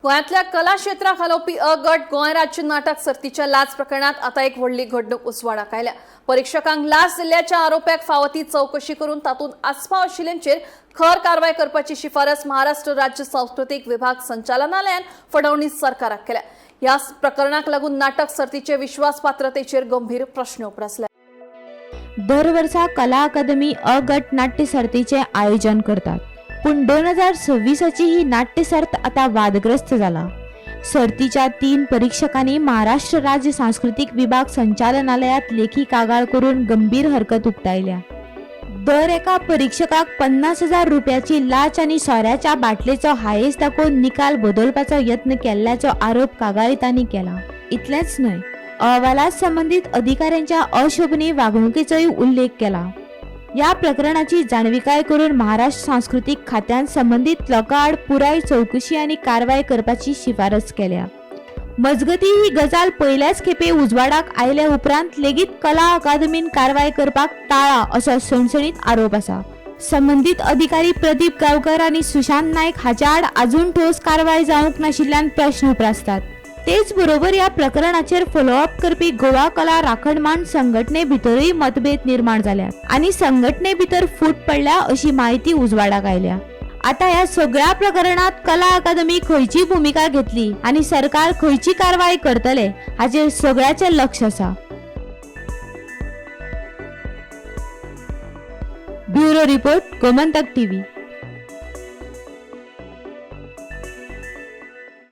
गोंयांतल्या कला क्षेत्राक हालोवपी अ गट गोंय राज्य नाटक सर्तीच्या लाच प्रकरणात आता एक व्हडली घडणूक उजवाडाक आयल्या। परीक्षकांक लाच दिल्ल्याच्या आरोपाक फावो ती चौकशी करून तातूंत आस्पाव आशिल्ल्यांचेर खर कारवाय करपाची शिफारस महाराष्ट्र राज्य सांस्कृतिक विभाग संचालनालयान फडणवीस सरकाराक केल्या। ह्या प्रकरणाक लागून नाटक सर्तीचे विश्वासपात्रतेचेर गंभीर प्रश्न उपरासल्या। दर वर्सा कला अकादमी अ गट नाट्य सर्तीचे आयोजन करतात, पण 2026ची ही नाट्य सर्त आता वादग्रस्त झाला। सर्तीच्या 3 परीक्षकांनी महाराष्ट्र राज्य सांस्कृतिक विभाग संचालनालयात लेखी कागाळ करून गंभीर हरकत उक्तायल्या। दर एका परीक्षकाक 50,000 रुपयाची लाच आणि सोऱ्याच्या बाटलेचो हायेस दाखोवन निकाल बदलपाचो यत्न केल्ल्याचो आरोप कागाळीतांनी केला। इतलेंच न्हय, अहवालात संबंधित अधिकाऱ्यांच्या अशोभनीय वागणुकीचोय उल्लेख केला। या प्रकरणाची जाणविकाय करून महाराष्ट्र सांस्कृतिक खात्यान संबंधित लोकांआड पुराय चौकशी आणि कारवाय करपाची शिफारस केल्या। मजगती ही गजाल पहिल्याच खेपे उजवाडाक आयल्या उपरांत लेगीत कला अकादमीन कारवाय करपाक टाळा असो सणसणीत आरोप आसा। संबंधित अधिकारी प्रदीप गावकर आणि सुशांत नायक हाच्या आड अजून ठोस कारवाय जावंक नाशिल्ल्यान प्रश्न उपरासतात। तेच बरोबर या प्रकरणाचेर फॉलोअप करपी गोवा कला राखणमान संघटने भितरही मतभेद निर्माण जाल्यात आणि संघटने भितर फूट पडल्या अशी माहिती उजवाडाक आयल्या। आता या सगळ्या प्रकरणात कला अकादमी खंयची भूमिका घेतली आणि सरकार खंयची कारवाई करतले हाचेर सगळ्याचे लक्ष आसा। Bureau report, Gomantak TV.